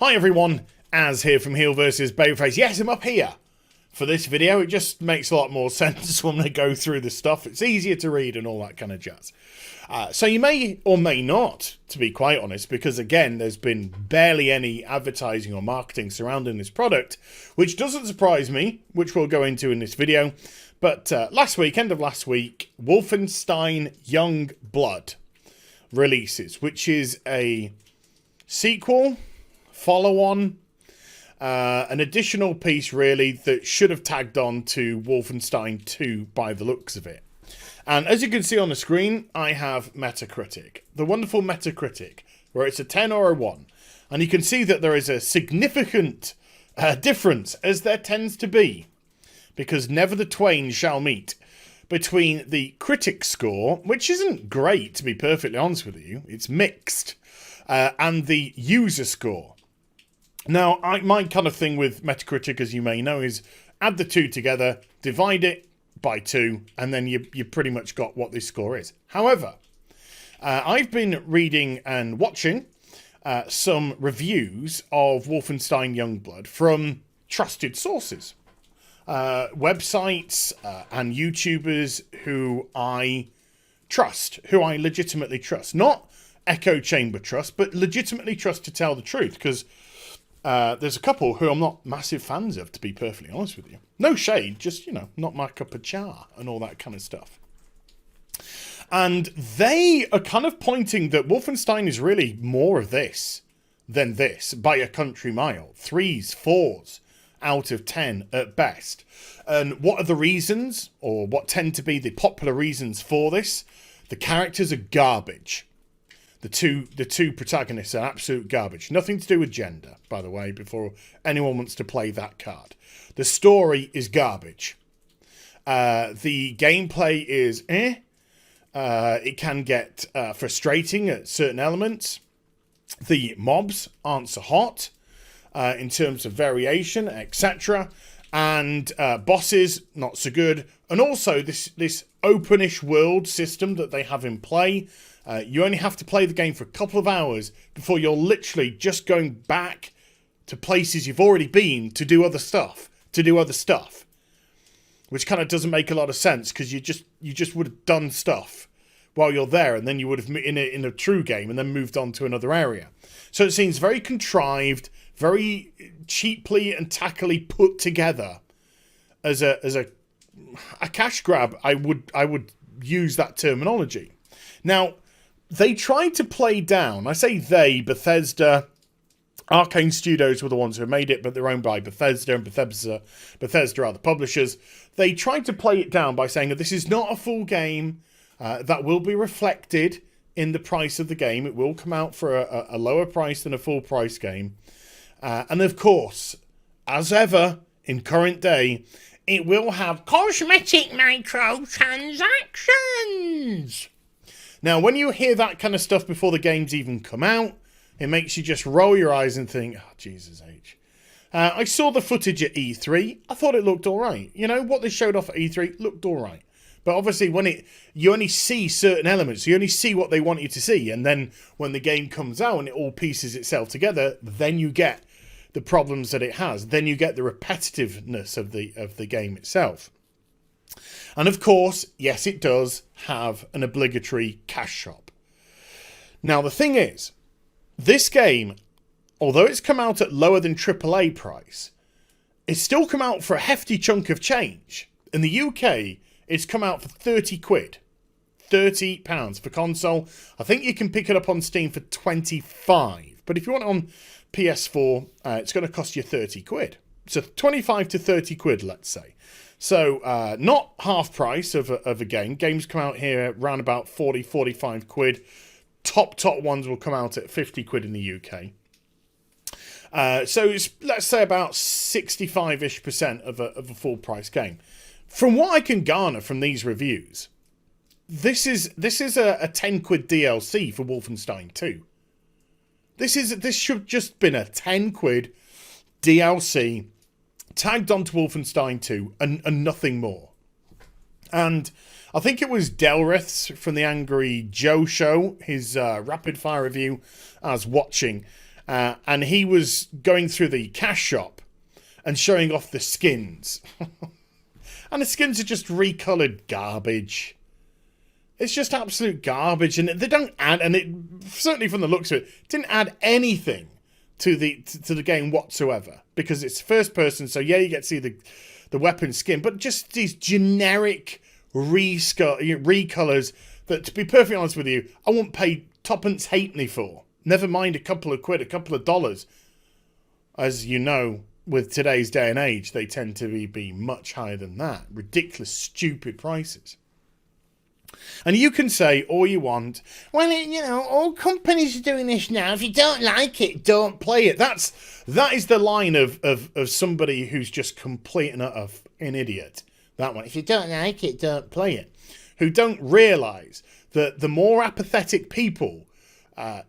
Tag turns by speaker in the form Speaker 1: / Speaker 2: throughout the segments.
Speaker 1: Hi everyone, Az here from HeelvsBabyface. Yes, I'm up here for this video. It just makes a lot more sense when I go through the stuff. It's easier to read and all that kind of jazz. So you may or may not, to be quite honest, because again, there's been barely any advertising or marketing surrounding this product, which doesn't surprise me, which we'll go into in this video. But end of last week, Wolfenstein Youngblood releases, which is a sequel, follow-on, an additional piece really that should have tagged on to Wolfenstein 2 by the looks of it. And as you can see on the screen, I have Metacritic, the wonderful Metacritic, where it's a 10 or a 1. And you can see that there is a significant difference, as there tends to be, because never the twain shall meet, between the critic score, which isn't great to be perfectly honest with you, it's mixed, and the user score. Now, my kind of thing with Metacritic, as you may know, is add the two together, divide it by 2, and then you pretty much got what this score is. However, I've been reading and watching some reviews of Wolfenstein Youngblood from trusted sources. Websites and YouTubers who I trust, who I legitimately trust. Not echo chamber trust, but legitimately trust to tell the truth, because there's a couple who I'm not massive fans of, to be perfectly honest with you. No shade, just, not my cup of char and all that kind of stuff. And they are kind of pointing that Wolfenstein is really more of this than this by a country mile. 3s, 4s out of 10 at best. And what are the reasons, or what tend to be the popular reasons for this? The characters are garbage. The two protagonists are absolute garbage. Nothing to do with gender, by the way, before anyone wants to play that card. The story is garbage. The gameplay is it can get frustrating at certain elements. The mobs aren't so hot in terms of variation, etc. And bosses, not so good. And also this openish world system that they have in play. You only have to play the game for a couple of hours before you're literally just going back to places you've already been to do other stuff. Which kind of doesn't make a lot of sense, because you just would have done stuff while you're there, and then you would have in a true game and then moved on to another area. So it seems very contrived, very cheaply and tackily put together as a cash grab. I would use that terminology. Now, they tried to play down, I say they, Bethesda, Arcane Studios were the ones who made it, but they're owned by Bethesda, and Bethesda are the publishers. They tried to play it down by saying that this is not a full game, that will be reflected in the price of the game. It will come out for a lower price than a full price game. And of course, as ever in current day, it will have cosmetic microtransactions. Now, when you hear that kind of stuff before the games even come out, it makes you just roll your eyes and think, oh, Jesus H. I saw the footage at E3. I thought it looked all right. What they showed off at E3 looked all right. But obviously, you only see certain elements. You only see what they want you to see. And then when the game comes out and it all pieces itself together, then you get the problems that it has. Then you get the repetitiveness of the game itself. And of course, yes, it does have an obligatory cash shop. Now, the thing is, this game, although it's come out at lower than AAA price, it's still come out for a hefty chunk of change. In the UK, it's come out for 30 quid. £30 for console. I think you can pick it up on Steam for 25. But if you want it on PS4, it's going to cost you 30 quid. So 25 to 30 quid, let's say. So not half price of a game. Games come out here around about 40, 45 quid. Top ones will come out at 50 quid in the UK. So it's, let's say, about 65-ish% of a full price game. From what I can garner from these reviews, this is a 10 quid DLC for Wolfenstein 2. This should just been a 10 quid DLC tagged onto Wolfenstein 2 and nothing more. And I think it was Delriths from the Angry Joe show, his rapid fire review I was watching, and he was going through the cash shop and showing off the skins. And the skins are just recolored garbage. It's just absolute garbage, and they don't add, and it certainly from the looks of it, didn't add anything to the game whatsoever, because it's first person. So yeah, you get to see the weapon skin, but just these generic recolors that, to be perfectly honest with you, I won't pay tuppence halfpenny for. Never mind a couple of quid, a couple of dollars. As you know, with today's day and age, they tend to be much higher than that. Ridiculous, stupid prices. And you can say all you want, well, you know, all companies are doing this now. If you don't like it, don't play it. That is the line of somebody who's just complete and utter an idiot. That one. If you don't like it, don't play it. Who don't realise that the more apathetic people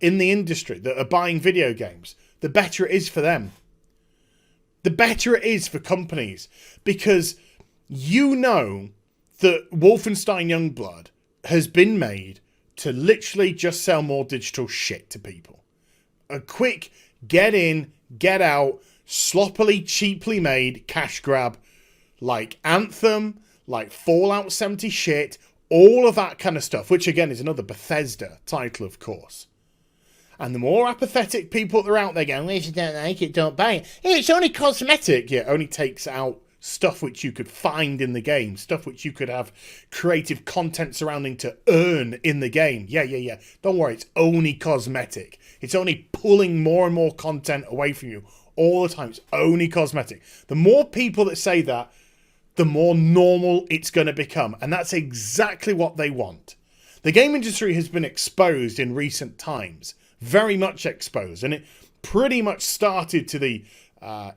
Speaker 1: in the industry that are buying video games, the better it is for them. The better it is for companies, because you know that Wolfenstein Youngblood has been made to literally just sell more digital shit to people. A quick get in, get out, sloppily, cheaply made cash grab, like Anthem, like Fallout 70 shit, all of that kind of stuff, which again is another Bethesda title, of course. And the more apathetic people that are out there going, well, if you don't like it, don't buy it. It's only cosmetic. Yeah, it only takes out stuff which you could find in the game, stuff which you could have creative content surrounding to earn in the game. Yeah. Don't worry, it's only cosmetic. It's only pulling more and more content away from you all the time. It's only cosmetic. The more people that say that, the more normal it's going to become. And that's exactly what they want. The game industry has been exposed in recent times. Very much exposed, and it pretty much started to the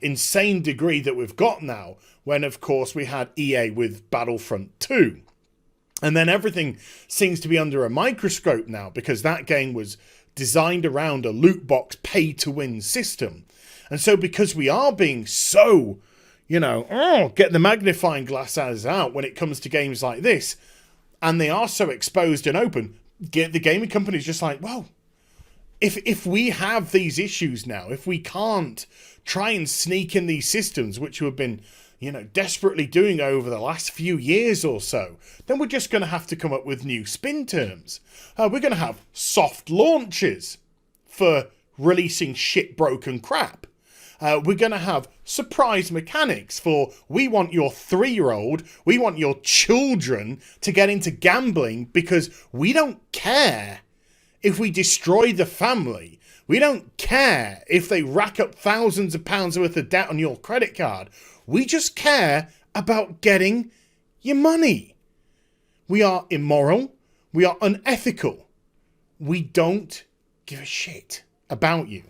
Speaker 1: insane degree that we've got now, when of course we had EA with Battlefront 2, and then everything seems to be under a microscope now, because that game was designed around a loot box pay-to-win system. And so because we are being so, get the magnifying glasses out when it comes to games like this, and they are so exposed and open, the gaming companies just like, well, If we have these issues now, if we can't try and sneak in these systems, which we've been, desperately doing over the last few years or so, then we're just going to have to come up with new spin terms. We're going to have soft launches for releasing shit broken crap. We're going to have surprise mechanics for, we want your 3-year-old, we want your children to get into gambling because we don't care if we destroy the family. We don't care if they rack up thousands of pounds worth of debt on your credit card. We just care about getting your money. We are immoral. We are unethical. We don't give a shit about you.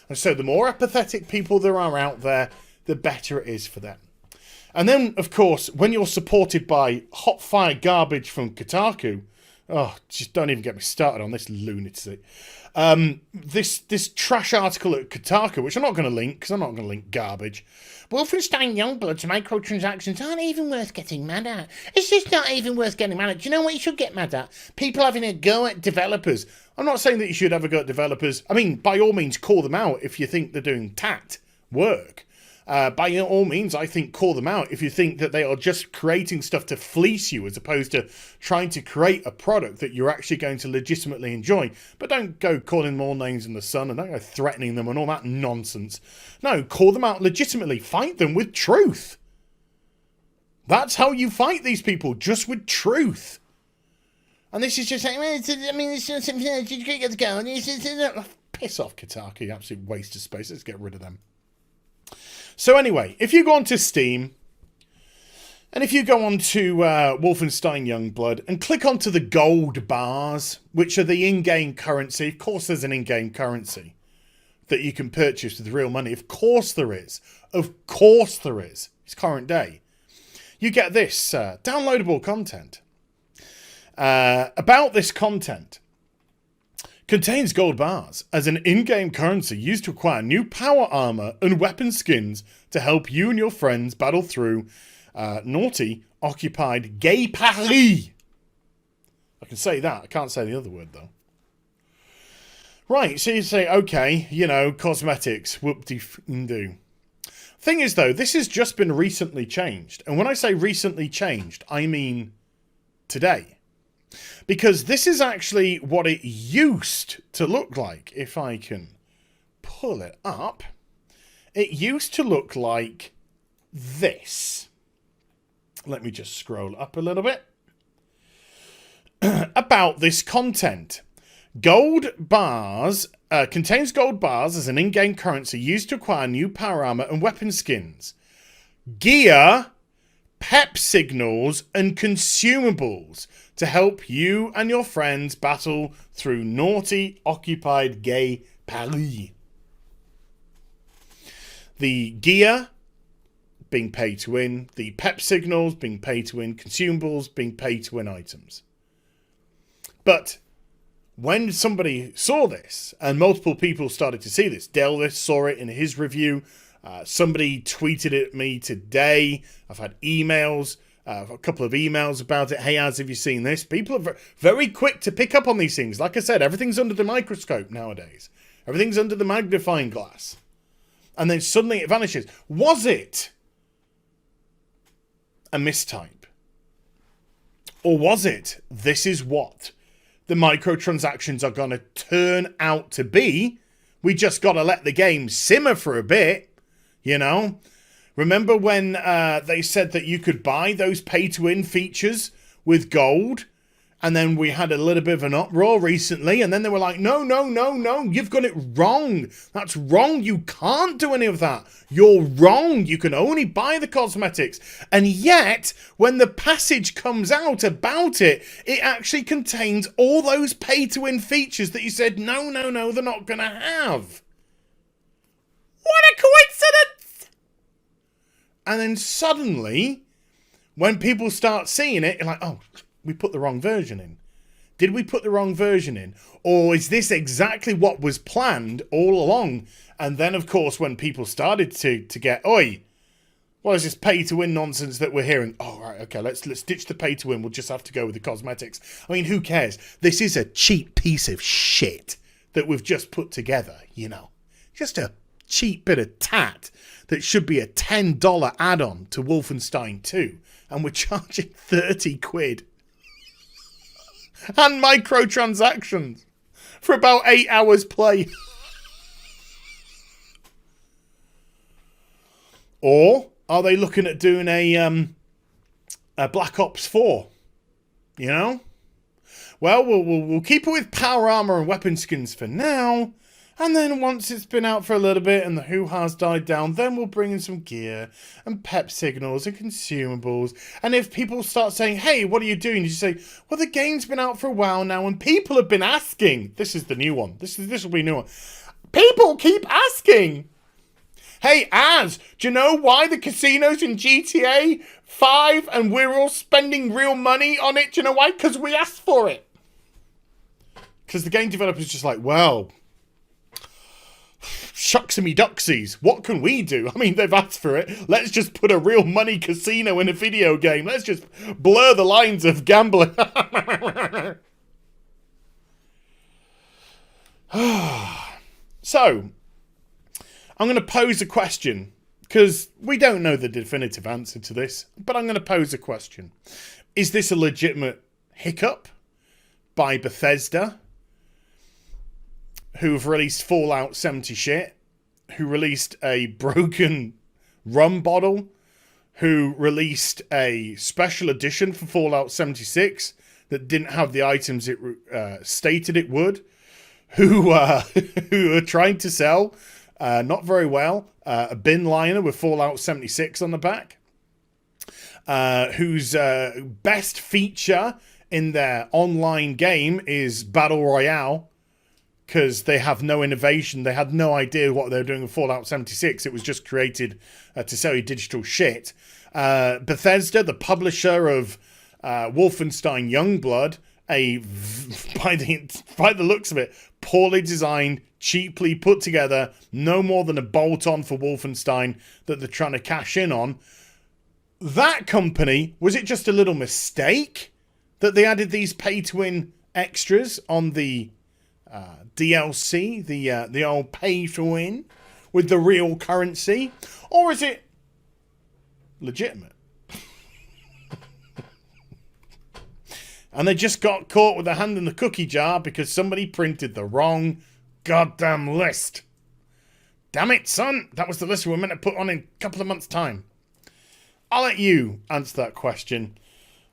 Speaker 1: And so the more apathetic people there are out there, the better it is for them. And then, of course, when you're supported by hot fire garbage from Kotaku, oh, just don't even get me started on this lunacy. This trash article at Kotaku, which I'm not going to link, because I'm not going to link garbage. Wolfenstein Youngblood's microtransactions aren't even worth getting mad at. It's just not even worth getting mad at. Do you know what you should get mad at? People having a go at developers. I'm not saying that you should have a go at developers. I mean, by all means, call them out if you think they're doing work. By all means, I think call them out if you think that they are just creating stuff to fleece you as opposed to trying to create a product that you're actually going to legitimately enjoy. But don't go calling them all names in the sun and don't go threatening them and all that nonsense. No, call them out legitimately. Fight them with truth. That's how you fight these people, just with truth. And this is just like, it's just something you get to go. Piss off, Kotaku, absolute waste of space. Let's get rid of them. So anyway, if you go onto Steam, and if you go onto Wolfenstein Youngblood, and click onto the gold bars, which are the in-game currency. Of course there's an in-game currency that you can purchase with real money. Of course there is. Of course there is. It's current day. You get this downloadable content. About this content. Contains gold bars as an in-game currency used to acquire new power armor and weapon skins to help you and your friends battle through naughty, occupied gay Paris. I can say that. I can't say the other word, though. Right, so you say, okay, you know, cosmetics, whoop-de-doo. Thing is, though, this has just been recently changed. And when I say recently changed, I mean today. Because this is actually what it used to look like. If I can pull it up. It used to look like this. Let me just scroll up a little bit. About this content. Gold bars contains gold bars as an in-game currency used to acquire new power armor and weapon skins. Gear, pep signals, and consumables to help you and your friends battle through naughty, occupied gay Paris. The gear being pay to win, the pep signals being pay to win, consumables being pay to win items. But when somebody saw this, and multiple people started to see this, Delvis saw it in his review, somebody tweeted it at me today, I've had emails, a couple of emails about it, hey Az, have you seen this? People are very quick to pick up on these things. Like I said, everything's under the microscope nowadays. Everything's under the magnifying glass. And then suddenly it vanishes. Was it a mistype? Or was it, this is what the microtransactions are going to turn out to be? We just got to let the game simmer for a bit, you know? Remember when they said that you could buy those pay-to-win features with gold? And then we had a little bit of an uproar recently, and then they were like, no, you've got it wrong. That's wrong. You can't do any of that. You're wrong. You can only buy the cosmetics. And yet, when the passage comes out about it, it actually contains all those pay-to-win features that you said, no, they're not going to have. What a coincidence! And then suddenly, when people start seeing it, you're like, oh, we put the wrong version in. Did we put the wrong version in? Or is this exactly what was planned all along? And then, of course, when people started to get, oi, what is this pay-to-win nonsense that we're hearing? Oh, right, okay, let's ditch the pay-to-win. We'll just have to go with the cosmetics. I mean, who cares? This is a cheap piece of shit that we've just put together, you know. Just a cheap bit of tat that should be a $10 add-on to Wolfenstein 2. And we're charging 30 quid. And microtransactions for about 8 hours play. Or are they looking at doing a Black Ops 4? You know? Well, we'll keep it with power armor and weapon skins for now. And then once it's been out for a little bit and the hoo-ha's died down, then we'll bring in some gear and pep signals and consumables. And if people start saying, hey, what are you doing? You say, well, the game's been out for a while now and people have been asking. This is the new one. This will be a new one. People keep asking. Hey, Az, do you know why the casino's in GTA 5 and we're all spending real money on it? Do you know why? Because we asked for it. Because the game developer's just like, well, shucks and me ducksies, what can we do? I mean, they've asked for it. Let's just put a real money casino in a video game. Let's just blur the lines of gambling. So, I'm going to pose a question, because we don't know the definitive answer to this, but I'm going to pose a question. Is this a legitimate hiccup by Bethesda, who've released Fallout 70 shit, who released a broken rum bottle, who released a special edition for Fallout 76 that didn't have the items it stated it would, who are trying to sell, not very well, a bin liner with Fallout 76 on the back, whose best feature in their online game is Battle Royale, because they have no innovation. They had no idea what they were doing with Fallout 76. It was just created to sell you digital shit. Bethesda, the publisher of Wolfenstein Youngblood, by the looks of it, poorly designed, cheaply put together, no more than a bolt-on for Wolfenstein that they're trying to cash in on. That company, was it just a little mistake that they added these pay-to-win extras on the DLC, the old pay-to-win with the real currency, or is it legitimate? And they just got caught with their hand in the cookie jar because somebody printed the wrong goddamn list. Damn it, son. That was the list we were meant to put on in a couple of months' time. I'll let you answer that question.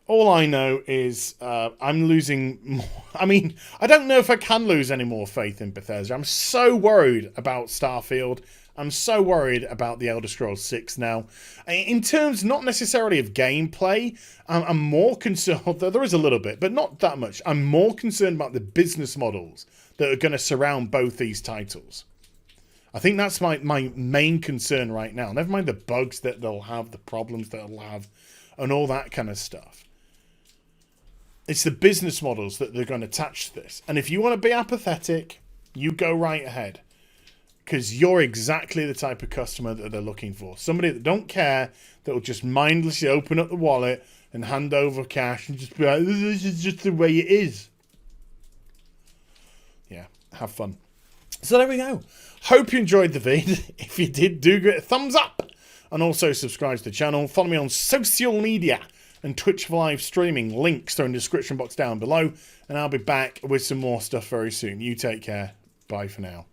Speaker 1: All I know is I'm losing more. I mean, I don't know if I can lose any more faith in Bethesda. I'm so worried about Starfield. I'm so worried about the Elder Scrolls 6 now. In terms, not necessarily of gameplay, I'm more concerned, although there is a little bit, but not that much. I'm more concerned about the business models that are going to surround both these titles. I think that's my main concern right now. Never mind the bugs that they'll have, the problems that they'll have, and all that kind of stuff. It's the business models that they're going to attach to this. And if you want to be apathetic, you go right ahead. Because you're exactly the type of customer that they're looking for. Somebody that don't care, that will just mindlessly open up the wallet and hand over cash and just be like, this is just the way it is. Yeah, have fun. So there we go. Hope you enjoyed the vid. If you did, do give it a thumbs up. And also subscribe to the channel. Follow me on social media and Twitch for live streaming. Links are in the description box down below. And I'll be back with some more stuff very soon. You take care. Bye for now.